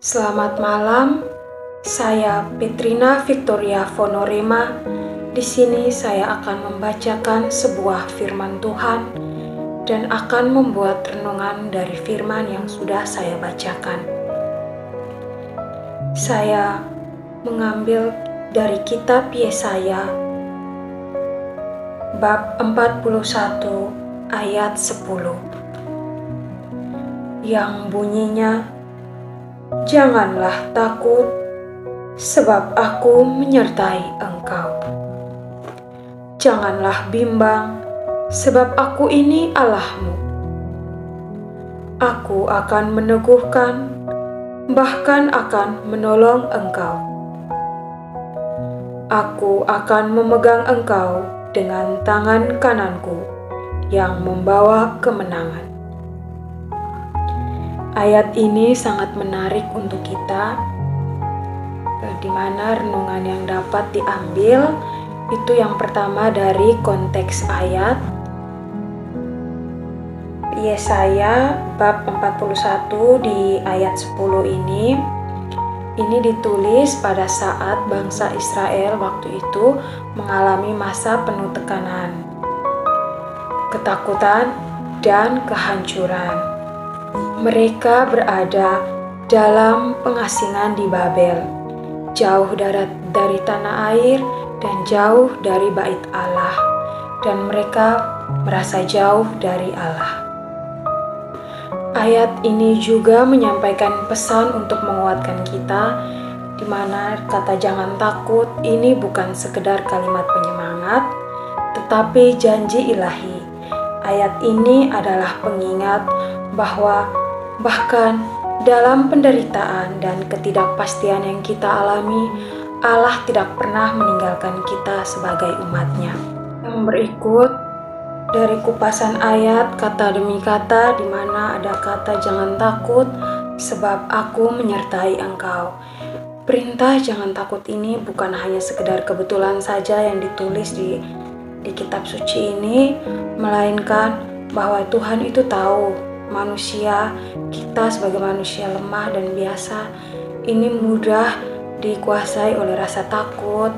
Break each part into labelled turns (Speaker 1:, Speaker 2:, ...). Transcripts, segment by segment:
Speaker 1: Selamat malam, saya Petrina Victoria Fonorema. Di sini saya akan membacakan sebuah firman Tuhan dan akan membuat renungan dari firman yang sudah saya bacakan. Saya mengambil dari kitab Yesaya bab 41 ayat 10 yang bunyinya, "Janganlah takut, sebab aku menyertai engkau. Janganlah bimbang, sebab aku ini Allahmu. Aku akan meneguhkan, bahkan akan menolong engkau. Aku akan memegang engkau dengan tangan kananku yang membawa kemenangan." Ayat ini sangat menarik untuk kita, di mana renungan yang dapat diambil itu yang pertama dari konteks ayat Yesaya bab 41 di ayat 10 ini ditulis pada saat bangsa Israel waktu itu mengalami masa penuh tekanan, ketakutan, dan kehancuran. Mereka berada dalam pengasingan di Babel, jauh dari tanah air dan jauh dari bait Allah, dan mereka merasa jauh dari Allah. Ayat ini juga menyampaikan pesan untuk menguatkan kita, di mana kata "jangan takut" ini bukan sekedar kalimat penyemangat, tetapi janji ilahi. Ayat ini adalah pengingat bahwa bahkan dalam penderitaan dan ketidakpastian yang kita alami, Allah tidak pernah meninggalkan kita sebagai umat-Nya. Yang berikut dari kupasan ayat kata demi kata, di mana ada kata "jangan takut, sebab aku menyertai engkau". Perintah jangan takut ini bukan hanya sekedar kebetulan saja yang ditulis di kitab suci ini, melainkan bahwa Tuhan itu tahu manusia, kita sebagai manusia lemah dan biasa, ini mudah dikuasai oleh rasa takut,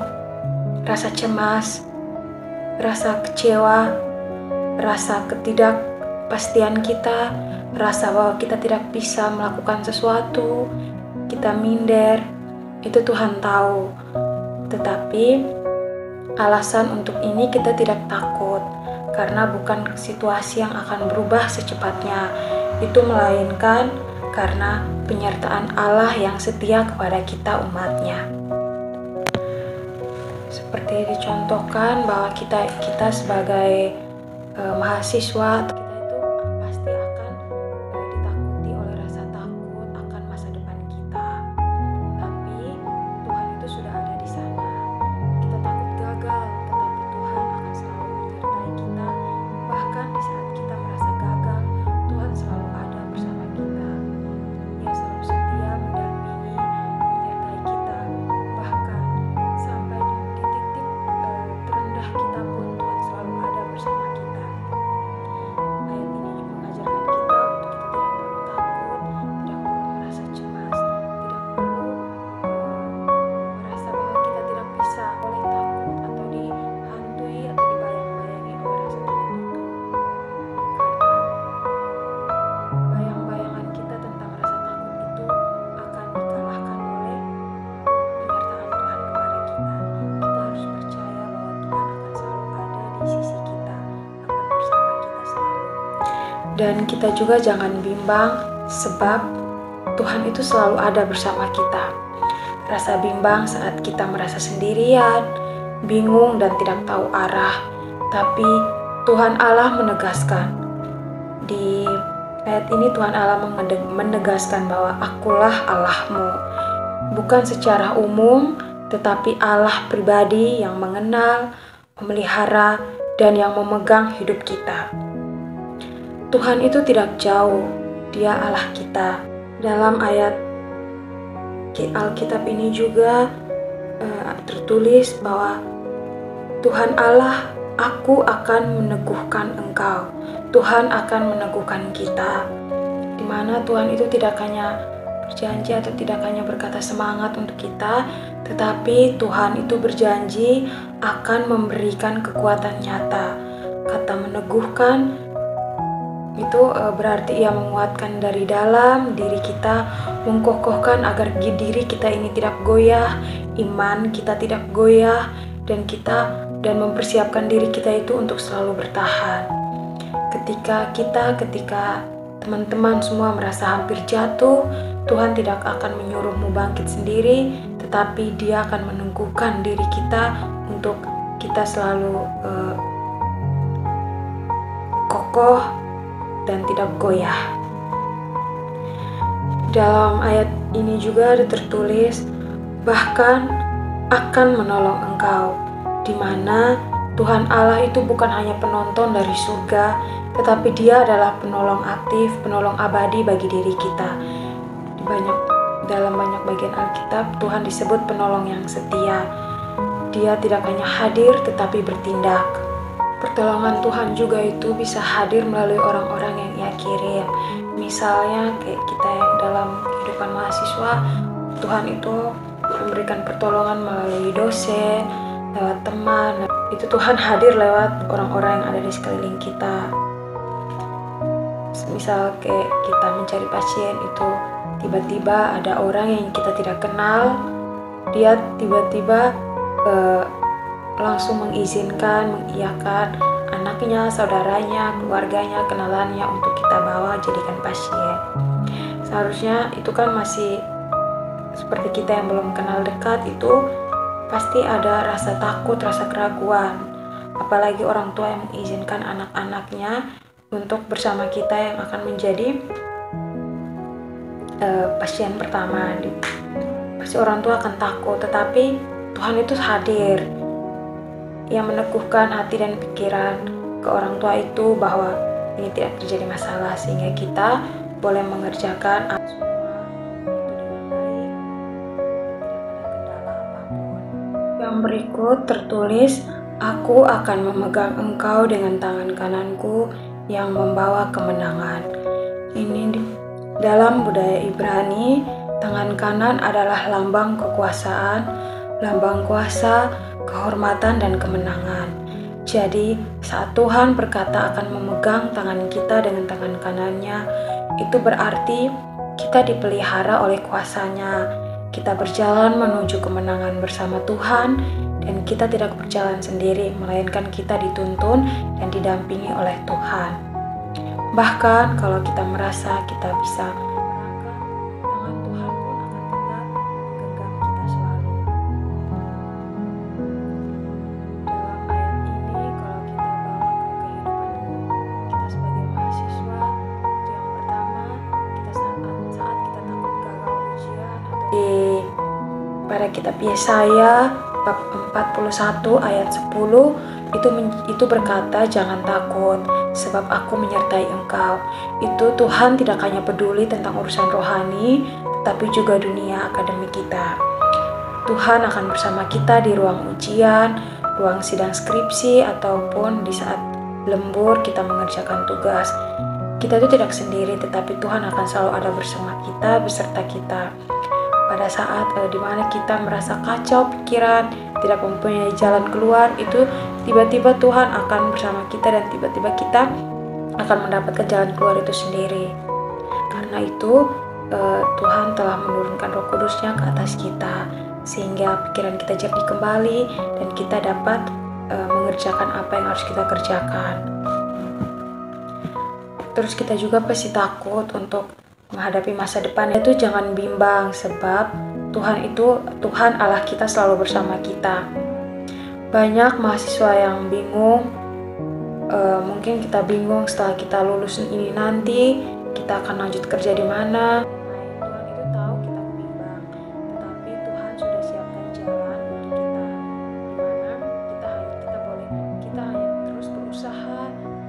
Speaker 1: rasa cemas, rasa kecewa, rasa ketidakpastian kita, rasa bahwa kita tidak bisa melakukan sesuatu, kita minder. Itu Tuhan tahu. Tetapi alasan untuk ini kita tidak takut, karena bukan situasi yang akan berubah secepatnya, itu melainkan karena penyertaan Allah yang setia kepada kita umat-Nya. Seperti dicontohkan bahwa kita sebagai mahasiswa, kita itu pasti akan ditakuti oleh rasa takut akan masa depan kita. Tapi Tuhan itu sudah ada di sana. Kita takut gagal, tetapi Tuhan akan selalu menyertai kita. Bahkan di saat kita merasa gagal, Tuhan selalu ada bersama kita. Dia selalu setia mendampingi, menyertai kita. Bahkan sampai di titik terendah kita pun Tuhan selalu ada bersama kita. Ayat ini juga mengajarkan kita untuk kita tidak perlu takut, tidak perlu merasa cemas, tidak perlu merasa bahwa kita tidak bisa oleh takut atau dihantui atau dibayang-bayangi oleh rasa takut itu. Karena bayang-bayangan kita tentang rasa takut itu akan dikalahkan oleh penyertaan Tuhan kepada kita. Kita harus percaya bahwa Tuhan akan selalu ada di sisi kita, akan bersama kita selalu. Dan kita juga jangan bimbang, sebab Tuhan itu selalu ada bersama kita. Rasa bimbang saat kita merasa sendirian, bingung dan tidak tahu arah. Tapi Tuhan Allah menegaskan. Di ayat ini Tuhan Allah menegaskan bahwa akulah Allahmu. Bukan secara umum, tetapi Allah pribadi yang mengenal, memelihara, dan yang memegang hidup kita. Tuhan itu tidak jauh, Dia Allah kita. Dalam ayat Alkitab ini juga tertulis bahwa Tuhan Allah, aku akan meneguhkan engkau. Tuhan akan meneguhkan kita. Di mana Tuhan itu tidak hanya berjanji atau tidak hanya berkata semangat untuk kita, tetapi Tuhan itu berjanji akan memberikan kekuatan nyata. Kata meneguhkan itu berarti ia menguatkan dari dalam diri kita, mengkokohkan agar diri kita ini tidak goyah, iman kita tidak goyah, dan mempersiapkan diri kita itu untuk selalu bertahan. Ketika teman-teman semua merasa hampir jatuh, Tuhan tidak akan menyuruhmu bangkit sendiri, tetapi Dia akan meneguhkan diri kita untuk kita selalu kokoh dan tidak goyah. Dalam ayat ini juga ada tertulis, bahkan akan menolong engkau, di mana Tuhan Allah itu bukan hanya penonton dari surga, tetapi Dia adalah penolong aktif, penolong abadi bagi diri kita. Dalam banyak bagian Alkitab, Tuhan disebut penolong yang setia. Dia tidak hanya hadir, tetapi bertindak. Pertolongan Tuhan juga itu bisa hadir melalui orang-orang yang Ia kirim. Misalnya kayak kita yang dalam kehidupan mahasiswa, Tuhan itu memberikan pertolongan melalui dosen, lewat teman. Itu Tuhan hadir lewat orang-orang yang ada di sekeliling kita. Misal kayak kita mencari pasien itu, tiba-tiba ada orang yang kita tidak kenal, dia tiba-tiba langsung mengizinkan, mengiyakan anaknya, saudaranya, keluarganya, kenalannya untuk kita bawa jadikan pasien. Seharusnya itu kan masih seperti kita yang belum kenal dekat, itu pasti ada rasa takut, rasa keraguan. Apalagi orang tua yang mengizinkan anak-anaknya untuk bersama kita yang akan menjadi pasien pertama. Pasti orang tua akan takut, tetapi Tuhan itu hadir. Ia meneguhkan hati dan pikiran ke orang tua itu bahwa ini tidak terjadi masalah, sehingga kita boleh mengerjakan semua itu dengan baik, tidak ada kendala apapun. Yang berikut tertulis, aku akan memegang engkau dengan tangan kananku yang membawa kemenangan. Ini dalam budaya Ibrani, tangan kanan adalah lambang kekuasaan, lambang kuasa, kehormatan, dan kemenangan. Jadi saat Tuhan berkata akan memegang tangan kita dengan tangan kanannya, itu berarti kita dipelihara oleh kuasanya. Kita berjalan menuju kemenangan bersama Tuhan, dan kita tidak berjalan sendiri, melainkan kita dituntun dan didampingi oleh Tuhan. Bahkan kalau kita merasa kita bisa merangkak, tangan Tuhan pun akan tetap menggenggam kita selalu. Dalam ayat ini, kalau kita bawa ke kehidupan kita sebagai mahasiswa, itu yang pertama, saat kita takut gagal ujian, atau pada kitab Yesaya bab 41 ayat 10 itu berkata, jangan takut sebab aku menyertai engkau. Itu Tuhan tidak hanya peduli tentang urusan rohani, tetapi juga dunia akademik kita. Tuhan akan bersama kita di ruang ujian, ruang sidang skripsi, ataupun di saat lembur kita mengerjakan tugas. Kita itu tidak sendiri, tetapi Tuhan akan selalu ada bersama kita, beserta kita. Pada saat dimana kita merasa kacau pikiran, tidak mempunyai jalan keluar, itu tiba-tiba Tuhan akan bersama kita, dan tiba-tiba kita akan mendapatkan jalan keluar itu sendiri. Karena itu Tuhan telah menurunkan Roh Kudus-Nya ke atas kita, sehingga pikiran kita jernih kembali dan kita dapat mengerjakan apa yang harus kita kerjakan. Terus kita juga pasti takut untuk menghadapi masa depan. Itu jangan bimbang, sebab Tuhan Allah kita selalu bersama kita. Banyak mahasiswa yang bingung, mungkin kita bingung setelah kita lulus ini nanti kita akan lanjut kerja di mana. Tuhan itu tahu kita bimbang, tetapi Tuhan sudah siapkan jalan bagi kita, dimana kita hanya terus berusaha,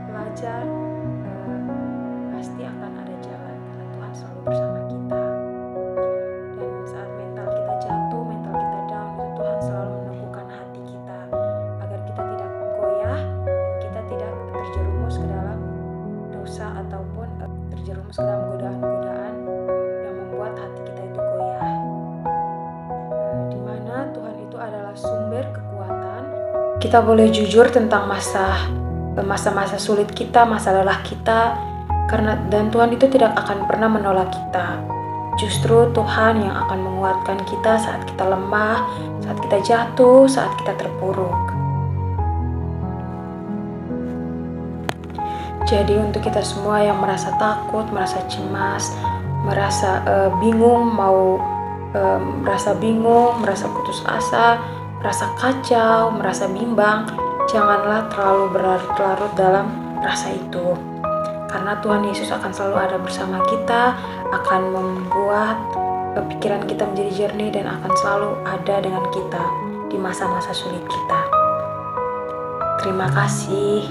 Speaker 1: belajar, pasti akan ada jalan karena Tuhan selalu bersama kita. Dan saat mental kita jatuh, mental kita down, itu Tuhan selalu meneguhkan hati kita agar kita tidak goyah, kita tidak terjerumus ke dalam dosa ataupun terjerumus ke dalam godaan-godaan kita boleh jujur tentang masa-masa sulit kita, masa lelah kita, dan Tuhan itu tidak akan pernah menolak kita. Justru Tuhan yang akan menguatkan kita saat kita lemah, saat kita jatuh, saat kita terpuruk. Jadi untuk kita semua yang merasa takut, merasa cemas, merasa bingung, merasa putus asa, merasa kacau, merasa bimbang, janganlah terlalu berlarut-larut dalam rasa itu. Karena Tuhan Yesus akan selalu ada bersama kita, akan membuat pikiran kita menjadi jernih dan akan selalu ada dengan kita di masa-masa sulit kita. Terima kasih.